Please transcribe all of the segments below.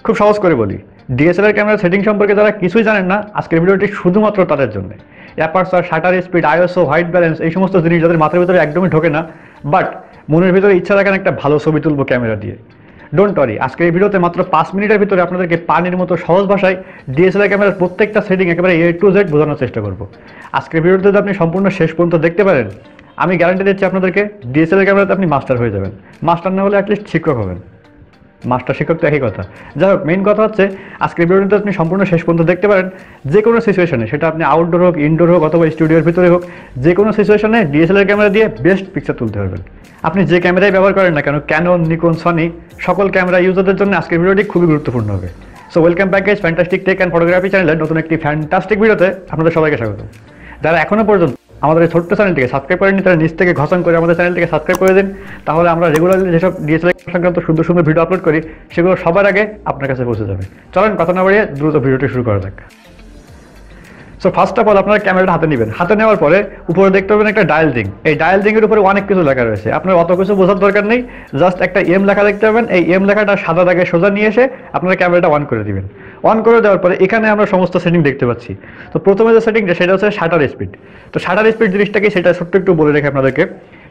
খুব সহজ করে বলি, ডিএসএলআর ক্যামেরার সেটিং সম্পর্কে যারা কিছুই জানেন না, আজকের ভিডিওটি শুধুমাত্র তাদের জন্য। Aperture, shutter speed, ISO, white balance, এই সমস্ত জিনিস যাদের মাথার ভিতরে একদমই ঢোকে না, বাট মনের ভিতরে ইচ্ছা রাখেন একটা ভালো ছবি তুলবো ক্যামেরা দিয়ে, ডোন্ট ওয়ারি, আজকের এই ভিডিওতে মাত্র 5 মিনিটের ভিতরে আপনাদেরকে পানির মতো সহজ ভাষায় ডিএসএলআর ক্যামেরার প্রত্যেকটা সেটিং একেবারে A to Z বোঝানোর চেষ্টা করব। আজকের ভিডিওতে যদি আপনি সম্পূর্ণ শেষ পর্যন্ত দেখতে পারেন, আমি গ্যারান্টি দিচ্ছি আপনাদেরকে ডিএসএলআর ক্যামেরাতে আপনি মাস্টার হয়ে যাবেন। মাস্টার না হলে অ্যাটলিস্ট শিক্ষক হবেন। মাস্টার শিক্ষক তো একই কথা। যাই হোক, মেইন কথা হচ্ছে আজকের ভিডিওতে আপনি সম্পূর্ণ শেষ পর্যন্ত দেখতে পারেন, যে কোনো সিচুয়েশনে, সেটা আপনি আউটডোর হোক, ইনডোর হোক, অথবা স্টুডিওর ভিতরে হোক, যে কোনো সিচুয়েশনে ডিএসএলআর ক্যামেরা দিয়ে বেস্ট পিকচার তুলতে পারবেন। আপনি যে ক্যামেরাই ব্যবহার করেন না কেন, ক্যানন, নিকন, সনি, সকল ক্যামেরা ইউজারদের জন্য আজকের ভিডিওটি খুবই গুরুত্বপূর্ণ হবে। So welcome back guys, fantastic tech and photography চ্যানেলের নতুন একটি ফ্যান্টাস্টিক ভিডিওতে আপনাদের সবাইকে স্বাগত। যারা এখনও পর্যন্ত আমাদের এই ছোট্ট চ্যানেলটিকে সাবস্ক্রাইব করেননি, তারা নিচ থেকে ঘোষণ করে আমাদের চ্যানেলটিকে সাবস্ক্রাইব করে দিন। তাহলে আমরা রেগুলারলি যেসব ডিএসএলআর সংক্রান্ত সুন্দর সুন্দর ভিডিও আপলোড করি, সেগুলো সবার আগে আপনার কাছে পৌঁছে যাবে। চলেন কথা না বাড়িয়ে দ্রুত ভিডিওটি শুরু করা যাক। সো ফার্স্ট অফ অল আপনারা ক্যামেরাটা হাতে নেবেন। হাতে নেওয়ার পরে উপরে দেখতে পাবেন একটা ডায়াল দিং। এই ডায়াল দিংয়ের উপরে অনেক কিছু লেখা রয়েছে, আপনার অত কিছু বোঝার দরকার নেই। জাস্ট একটা এম লেখা দেখতে পাবেন, এই এম লেখাটা সাদা দাগে সোজা নিয়ে এসে আপনারা ক্যামেরাটা অন করে দিবেন। অন করে দেওয়ার পরে এখানে আমরা সমস্ত সেটিং দেখতে পাচ্ছি। তো প্রথমে যে সেটিংটা, সেটা হচ্ছে শাটার স্পিড। তো শাটার স্পিড জিনিসটাকে সেটা ছোট্ট একটু বলে রেখে আপনাদেরকে।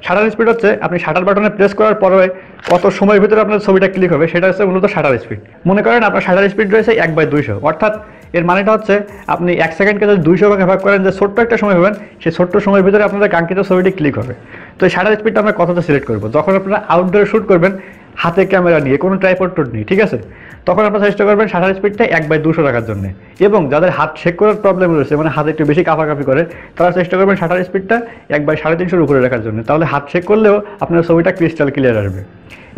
শাটার স্পিড হচ্ছে আপনি শাটার বাটনে প্রেস করার পরে কত সময়ের ভিতরে আপনার ছবিটা ক্লিক হবে, সেটা হচ্ছে মূলত শাটার স্পিড। মনে করেন আপনার শাটার স্পিড রয়েছে 1/200, অর্থাৎ এর মানেটা হচ্ছে আপনি 1 সেকেন্ডকে যদি 200 ভাগে ভাগ করেন, যে ছোট্ট একটা সময় পাবেন, সেই ছোট্ট সময়ের ভিতরে আপনাদের কাঙ্ক্ষিত ছবিটি ক্লিক হবে। তো এই শাটার স্পিডটা আমরা কতটা সিলেক্ট করবো? যখন আপনারা আউটডোরে শ্যুট করবেন হাতে ক্যামেরা নিয়ে, কোনো ট্রাইপড নেই, ঠিক আছে, তখন আপনারা চেষ্টা করবেন শাটার স্পিডটা 1/200 রাখার জন্য। এবং যাদের হাত শেক করার প্রবলেম রয়েছে, মানে হাতে একটু বেশি কাঁপাকাঁপি করে, তারা চেষ্টা করবেন শাটার স্পিডটা 1/350 উপরে রাখার জন্য। তাহলে হাত শেক করলেও আপনার ছবিটা ক্রিস্টাল ক্লিয়ার আসবে।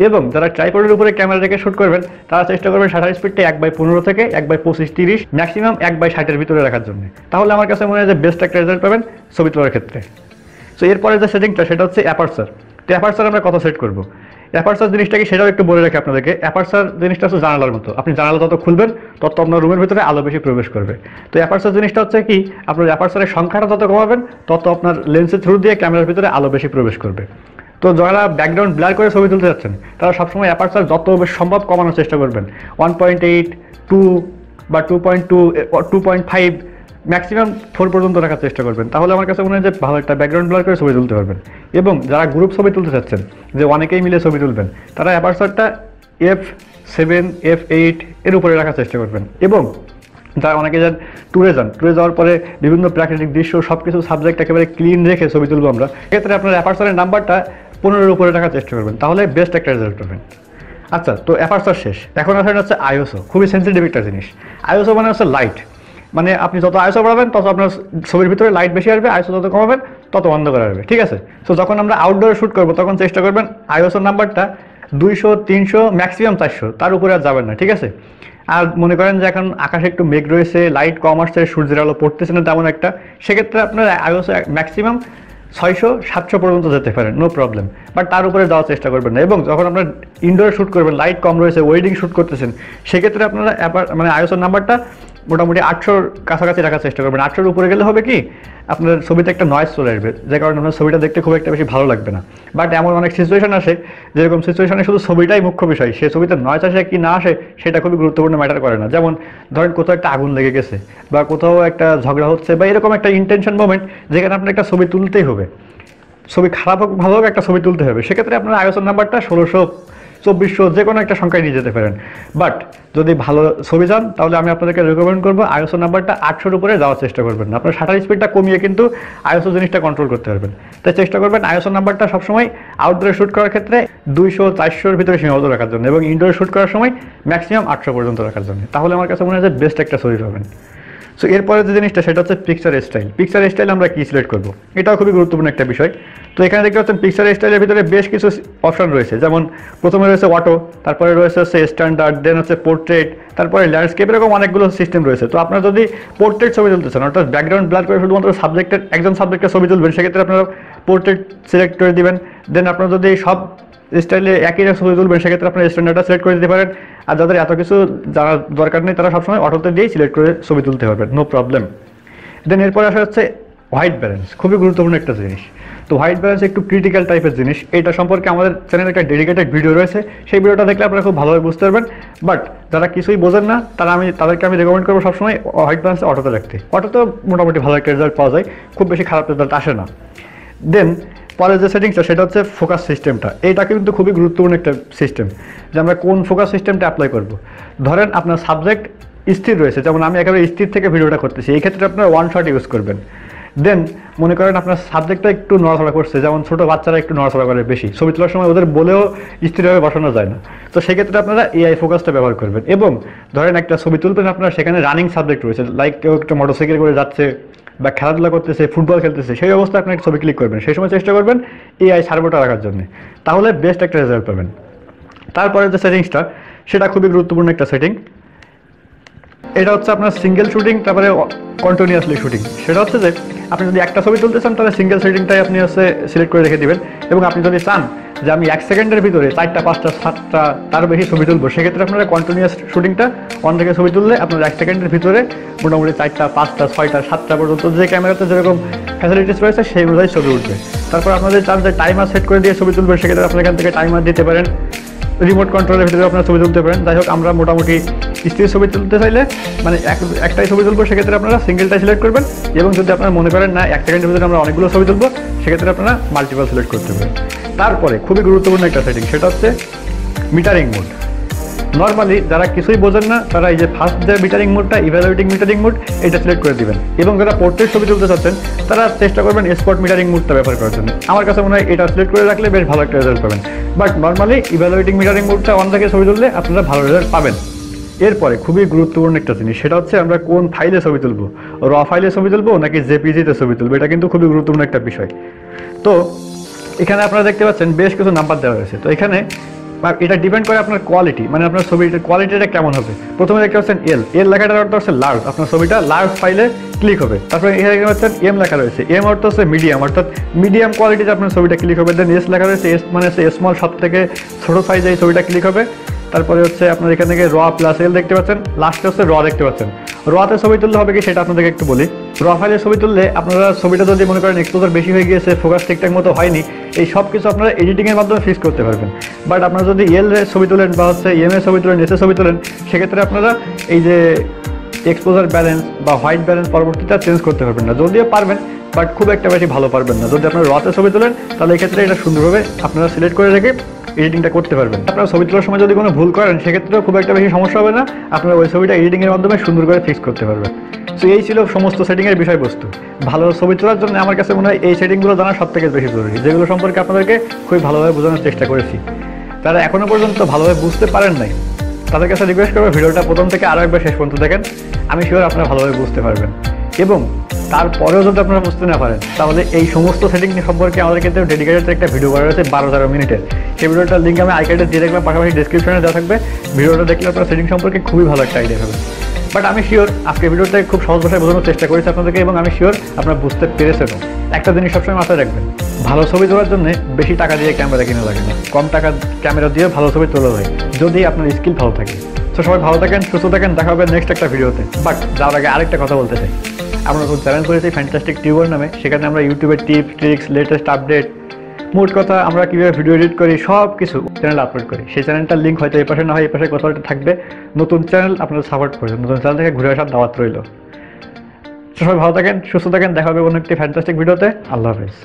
এবং যারা ট্রাইপডের উপরে ক্যামেরা রেখে শ্যুট করবেন, তারা চেষ্টা করবেন শাটার স্পিডটা 1/15 থেকে 1/25-30, ম্যাক্সিমাম 1/60-এর ভিতরে রাখার জন্য। তাহলে আমার কাছে মনে হয় যে বেস্ট একটা রেজাল্ট পাবেন ছবি তোলার ক্ষেত্রে। সো এরপরে যে সেটিংটা, সেটা হচ্ছে অ্যাপারচার। তো অ্যাপারচার আমরা কত সেট করবো? অ্যাপারচার জিনিসটা কি সেটাও একটু বলে রাখি আপনাদেরকে। অ্যাপারচার জিনিসটা হচ্ছে জানালার মতো, আপনি জানালা যত খুলবেন তত আপনার রুমের ভিতরে আলো বেশি প্রবেশ করবে। তো অ্যাপারচার জিনিসটা হচ্ছে কি, আপনার অ্যাপারচারের সংখ্যাটা যত কমাবেন, তত আপনার লেন্সের থ্রু দিয়ে ক্যামেরার ভিতরে আলো বেশি প্রবেশ করবে। তো যারা ব্যাকগ্রাউন্ড ব্লার করে ছবি তুলতে যাচ্ছেন, তারা সবসময় অ্যাপারচার যত বেশি সম্ভব কমানোর চেষ্টা করবেন। 1.8, 2 বা 2.2, 2.5, ম্যাক্সিমাম 4 পর্যন্ত রাখার চেষ্টা করবেন। তাহলে আমার কাছে মনে হয় যে ভালো একটা ব্যাকগ্রাউন্ড ব্লার করে ছবি তুলতে পারবেন। এবং যারা গ্রুপ ছবি তুলতে চাচ্ছেন, যে অনেকেই মিলে ছবি তুলবেন, তারা অ্যাপারচারটা F7, F8 এর উপরে রাখার চেষ্টা করবেন। এবং যারা অনেকে ট্যুরে যাওয়ার পরে বিভিন্ন প্রাকৃতিক দৃশ্য সব কিছু সাবজেক্ট একেবারে ক্লিন রেখে ছবি তুলবো আমরা, এক্ষেত্রে আপনার অ্যাপারচারের নাম্বারটা 15-এর উপরে রাখার চেষ্টা করবেন, তাহলে বেস্ট একটা রেজাল্ট পাবেন। আচ্ছা, তো অ্যাপারচার শেষ, এখন আসলে হচ্ছে আইএসও। খুবই সেন্সিটিভ একটা জিনিস। আইএসও মানে হচ্ছে লাইট, মানে আপনি যত আইএসও বাড়াবেন তত আপনার ছবির ভিতরে লাইট বেশি আসবে, আইএসও যত কমাবেন তত অন্ধকার আসবে, ঠিক আছে। তো যখন আমরা আউটডোরে শ্যুট করবো, তখন চেষ্টা করবেন আইএসওর নাম্বারটা 200, 300, ম্যাক্সিমাম 400, তার উপরে আর যাবেন না, ঠিক আছে। আর মনে করেন যে এখন আকাশে একটু মেঘ রয়েছে, লাইট কম আসছে, সূর্যের আলো পড়তেছে না তেমন একটা, সেক্ষেত্রে আপনার আইএসও ম্যাক্সিমাম 600, 700 পর্যন্ত যেতে পারেন, নো প্রবলেম, বাট তার উপরে যাওয়ার চেষ্টা করবেন না। এবং যখন আপনার ইনডোরে শ্যুট করবেন, লাইট কম রয়েছে, ওয়েডিং শ্যুট করতেছেন, সেক্ষেত্রে আপনারা মানে আইএসওর নাম্বারটা মোটামুটি 800-র কাছাকাছি রাখার চেষ্টা করবেন। 800-এর উপরে গেলে হবে কি, আপনার ছবিতে একটা নয়েজ চলে আসবে, যে কারণে আপনার ছবিটা দেখতে খুব একটা বেশি ভালো লাগবে না। বাট এমন অনেক সিচুয়েশন আসে, যেরকম সিচুয়েশনে শুধু ছবিটাই মুখ্য বিষয়, সে ছবিতে নয়েজ আসে কি না আসে সেটা খুবই গুরুত্বপূর্ণ ম্যাটার করে না। যেমন ধরেন কোথাও একটা আগুন লেগে গেছে, বা কোথাও একটা ঝগড়া হচ্ছে, বা এরকম একটা ইন্টেনশন মোমেন্ট, যেখানে আপনার একটা ছবি তুলতেই হবে, ছবি খারাপ হোক ভালো হোক একটা ছবি তুলতে হবে, সেক্ষেত্রে আপনার আইএসওর নাম্বারটা 1600, 2400, যে কোনো একটা সংখ্যায় নিয়ে যেতে পারেন। বাট যদি ভালো ছবি চান, তাহলে আমি আপনাদেরকে রেকমেন্ড করবো আইএসও নাম্বারটা 800-এর উপরে যাওয়ার চেষ্টা করবেন না। আপনার শাটার স্পিডটা কমিয়ে কিন্তু আইএসও জিনিসটা কন্ট্রোল করতে পারবেন। তাই চেষ্টা করবেন আইএসও নাম্বারটা সবসময় আউটডোরে শ্যুট করার ক্ষেত্রে 200, 400-এর ভিতরে সীমাবদ্ধ রাখার জন্য, এবং ইনডোরে শ্যুট করার সময় ম্যাক্সিমাম 800 পর্যন্ত রাখার জন্য। তাহলে আমার কাছে মনে হয় যে বেস্ট একটা ছবি পাবেন। সো এরপরে যে জিনিসটা, সেটা হচ্ছে পিকচার স্টাইল। পিকচার স্টাইল আমরা কি সিলেক্ট করবো, এটাও খুবই গুরুত্বপূর্ণ একটা বিষয়। তো এখানে দেখতে পাচ্ছেন পিকচার স্টাইলের ভিতরে বেশ কিছু অপশন রয়েছে। যেমন প্রথমে রয়েছে অটো, তারপরে রয়েছে হচ্ছে স্ট্যান্ডার্ড, দেন হচ্ছে পোর্ট্রেট, তারপরে ল্যান্ডস্কেপ, এরকম অনেকগুলো সিস্টেম রয়েছে। তো আপনারা যদি পোর্ট্রেট ছবি তুলতেছেন, অর্থাৎ ব্যাকগ্রাউন্ড ব্লার করে শুধুমাত্র একজন সাবজেক্টের ছবি তুলবেন, সেক্ষেত্রে আপনারা পোর্ট্রেট সিলেক্ট করে দিবেন। দেন আপনারা যদি সব স্টাইলে একই ছবি তুলবেন, সেক্ষেত্রে আপনার স্ট্যান্ডার্ডটা সিলেক্ট করে দিতে পারেন। আর যাদের এত কিছু জানার দরকার নেই, তারা সবসময় অটোতে দিয়েই সিলেক্ট করে ছবি তুলতে পারবেন, নো প্রবলেম। দেন এরপরে আসা হচ্ছে হোয়াইট ব্যালেন্স, খুবই গুরুত্বপূর্ণ একটা জিনিস। তো হোয়াইট ব্যালেন্স একটু ক্রিটিক্যাল টাইপের জিনিস, এটা সম্পর্কে আমাদের চ্যানেলে একটা ডেডিকেটেড ভিডিও রয়েছে, সেই ভিডিওটা দেখলে আপনারা খুব ভালোভাবে বুঝতে পারবেন। বাট যারা কিছুই বোঝেন না তাদেরকে আমি রেকমেন্ড করবো সবসময় হোয়াইট ব্যালেন্স অটোতে রাখতে। অটোতে মোটামুটি ভালো একটা রেজাল্ট পাওয়া যায়, খুব বেশি খারাপ রেজাল্ট আসে না। দেন পরের যে সেটিংসটা সেটা হচ্ছে ফোকাস সিস্টেমটা। এইটা কিন্তু খুবই গুরুত্বপূর্ণ একটা সিস্টেম, যে আমরা কোন ফোকাস সিস্টেমটা অ্যাপ্লাই করব। ধরেন আপনার সাবজেক্ট স্থির রয়েছে, যেমন আমি একেবারে স্থির থেকে ভিডিওটা করতেছি, এই ক্ষেত্রে আপনারা ওয়ান শট ইউজ করবেন। দেন মনে করেন আপনার সাবজেক্টটা একটু নড়াচড়া করছে, যেমন ছোটো বাচ্চারা একটু নড়াচড়া করে বেশি, ছবি তোলার সময় ওদের বলেও স্থিরভাবে বসানো যায় না, তো সেক্ষেত্রে আপনারা এআই ফোকাসটা ব্যবহার করবেন। এবং ধরেন একটা ছবি তুলবেন, আপনার সেখানে রানিং সাবজেক্ট রয়েছে, লাইক কেউ একটা মোটরসাইকেল করে যাচ্ছে বা খেলাধুলা করতেছে, ফুটবল খেলতেছে, সেই অবস্থায় আপনি একটা ছবি ক্লিক করবেন, সেই সময় চেষ্টা করবেন এআই সার্ভোটা রাখার জন্য, তাহলে বেস্ট একটা রেজাল্ট পাবেন। তারপরে যে সেটিংসটা সেটা খুবই গুরুত্বপূর্ণ একটা সেটিং, এটা হচ্ছে আপনার সিঙ্গেল শুটিং, তারপরে কন্টিনিউয়াসলি শুটিং। সেটা হচ্ছে যে আপনি যদি একটা ছবি তুলতে চান তাহলে সিঙ্গেল সেটিংটাই আপনি হচ্ছে সিলেক্ট করে রেখে দিবেন, এবং আপনি যদি চান যে আমি 1 সেকেন্ডের ভিতরে 4টা 5টা 7টা তার বেশি ছবি তুলবো, সেক্ষেত্রে আপনারা কন্টিনিউয়াস শুটিংটা অন থেকে ছবি তুললে আপনার 1 সেকেন্ডের ভিতরে মোটামুটি 4টা 5টা 6টা 7টা পর্যন্ত যে ক্যামেরাতে যেরকম ফ্যাসিলিটিস রয়েছে সেই অনুযায়ী ছবি উঠবে। তারপর আপনাদের চান যে টাইমার সেট করে দিয়ে ছবি তুলবেন, সেক্ষেত্রে আপনার এখান থেকে টাইমার দিতে পারেন, রিমোট কন্ট্রোলের ভিতরে আপনারা ছবি তুলতে পারেন। যাই হোক, আমরা মোটামুটি স্থির ছবি তুলতে চাইলে মানে একটাই ছবি তুলবো, সেক্ষেত্রে আপনারা সিঙ্গেলটাই সিলেক্ট করবেন। এবং যদি আপনারা মনে করেন না 1 সেকেন্ডের ভিতরে আমরা অনেকগুলো ছবি তুলবো, সেক্ষেত্রে আপনারা মাল্টিপল সিলেক্ট করতে পারেন। তারপরে খুবই গুরুত্বপূর্ণ একটা সেটিং, সেটা হচ্ছে মিটারিং মোড। নর্মালি যারা কিছুই বোঝেন না তারা এই যে ফার্স্ট যে মিটারিং মোডটা, ইভ্যালুয়েটিং মিটারিং মোড, এটা সিলেক্ট করে দিবেন। এবং যারা পোর্ট্রেট ছবি তুলতে চাচ্ছেন তারা চেষ্টা করবেন স্পট মিটারিং মোডটা ব্যবহার করার জন্য। আমার কাছে মনে হয় এটা সিলেক্ট করে রাখলে বেশ ভালো একটা রেজাল্ট পাবেন। বাট নর্মালি ইভ্যালুয়েটিং মিটারিং মোডটা অন থেকে ছবি তুললে আপনারা ভালো রেজাল্ট পাবেন। এরপরে খুবই গুরুত্বপূর্ণ একটা জিনিস, সেটা হচ্ছে আমরা কোন ফাইলে ছবি তুলবো, র ফাইলে ছবি তুলবো নাকি জেপিজিতে ছবি তুলবো, এটা কিন্তু খুবই গুরুত্বপূর্ণ একটা বিষয়। তো এখানে আপনারা দেখতে পাচ্ছেন বেশ কিছু নাম্বার দেওয়া হয়েছে। তো এখানে এটা ডিপেন্ড করে আপনার কোয়ালিটি, মানে আপনার ছবির কোয়ালিটিটা কেমন হবে। প্রথমে দেখতে পাচ্ছেন এল লেখাটার অর্থ হচ্ছে লার্জ, আপনার ছবিটা লার্জ ফাইলে ক্লিক হবে। তারপরে এখানে দেখতে পাচ্ছেন এম লেখা রয়েছে, এম অর্থ হচ্ছে মিডিয়াম, অর্থাৎ মিডিয়াম কোয়ালিটিতে আপনার ছবিটা ক্লিক হবে। দেন এস লেখা রয়েছে, এস মানে হচ্ছে স্মল, সব থেকে ছোটো সাইজে এই ছবিটা ক্লিক হবে। তারপরে হচ্ছে আপনার এখান থেকে র প্লাস এল দেখতে পাচ্ছেন, লাস্টে হচ্ছে র দেখতে পাচ্ছেন। রতে ছবি তুললে হবে কি সেটা আপনাদেরকে একটু বলি। র ফাইলে ছবি তুললে আপনারা ছবিটা যদি মনে করেন এক্সপোজার বেশি হয়ে গিয়েছে, ফোকাস ঠিকঠাক মতো হয়নি, এই সব কিছু আপনারা এডিটিংয়ের মাধ্যমে ফিক্স করতে পারবেন। বাট আপনারা যদি এল এর ছবি তোলেন বা হচ্ছে এম এর ছবি তোলেন, এস এর ছবি তোলেন, সেক্ষেত্রে আপনারা এই যে এক্সপোজার ব্যালেন্স বা হোয়াইট ব্যালেন্স পরবর্তীটা চেঞ্জ করতে পারবেন না, যদিও পারবেন বাট খুব একটা বেশি ভালো পারবেন না। যদি আপনারা রতে ছবি তোলেন তাহলে এক্ষেত্রে এটা সুন্দরভাবে আপনারা সিলেক্ট করে রেখে এডিটিংটা করতে পারবেন। আপনারা ছবি তোলার সময় যদি কোনো ভুল করেন সেক্ষেত্রেও খুব একটা বেশি সমস্যা হবে না, আপনারা ওই ছবিটা এডিটিংয়ের মাধ্যমে সুন্দর করে ফিক্স করতে পারবেন। সো এই ছিল সমস্ত সেটিংয়ের বিষয়বস্তু। ভালো ছবি তোলার জন্য আমার কাছে মনে হয় এই সেটিংগুলো জানা সব থেকে বেশি জরুরি, যেগুলো সম্পর্কে আপনাদেরকে খুবই ভালোভাবে বোঝানোর চেষ্টা করেছি। তারা এখনও পর্যন্ত ভালোভাবে বুঝতে পারেন নাই, তাদের কাছে রিকোয়েস্ট করবো ভিডিওটা প্রথম থেকে আরও একবার শেষ পর্যন্ত দেখেন, আমি শিওর আপনারা ভালোভাবে বুঝতে পারবেন। এবং তারপরেও যদি আপনারা বুঝতে না পারেন তাহলে এই সমস্ত সেটিং সম্পর্কে আমাদের কিন্তু ডেডিকেটেড একটা ভিডিও করা রয়েছে 12-13 মিনিটের। সেই ভিডিওটার লিঙ্ক আমি আইকার্ডে দিয়ে রাখলাম, পাশাপাশি ডিসক্রিপশনে দেওয়া থাকবে। ভিডিওটা দেখলে আপনারা সেটিং সম্পর্কে খুবই ভালো একটা আইডিয়া হবে। বাট আমি শিওর আজকে ভিডিওটা খুব সহজ ভাষায় বোঝানোর চেষ্টা করেছি আপনাদেরকে, এবং আমি শিওর আপনারা বুঝতে পেরেছেনও। একটা জিনিস সবসময় মাথায় রাখবেন, ভালো ছবি তোলার জন্য বেশি টাকা দিয়ে ক্যামেরা কিনে লাগে না, কম টাকা ক্যামেরা দিয়ে ভালো ছবি তোলা যায় যদি আপনার স্কিল ভালো থাকে। তো সবাই ভালো থাকেন, সুস্থ থাকেন, দেখা হবে নেক্সট একটা ভিডিওতে। বাট যাওয়ার আগে আরেকটা কথা বলতে চাই, আমরা নতুন চ্যানেল করেছি ফ্যান্টাস্টিক টিউবর নামে, সেখানে আমরা ইউটিউবের টিপস ট্রিক্স, লেটেস্ট আপডেট, মোট কথা আমরা কীভাবে ভিডিও এডিট করি সব কিছু চ্যানেল আপলোড করি। সেই চ্যানেলটার লিঙ্ক হয়তো এই পাশে না হয় এই পাশে কোথাও থাকবে। নতুন চ্যানেল আপনারা সাপোর্ট করবেন, নতুন চ্যানেল থেকে ঘুরে আসার দাওয়াত রইল। সবাই ভালো থাকেন, সুস্থ থাকেন, দেখা হবে অন্য একটি ফ্যান্টাস্টিক ভিডিওতে। আল্লাহ হাফেজ।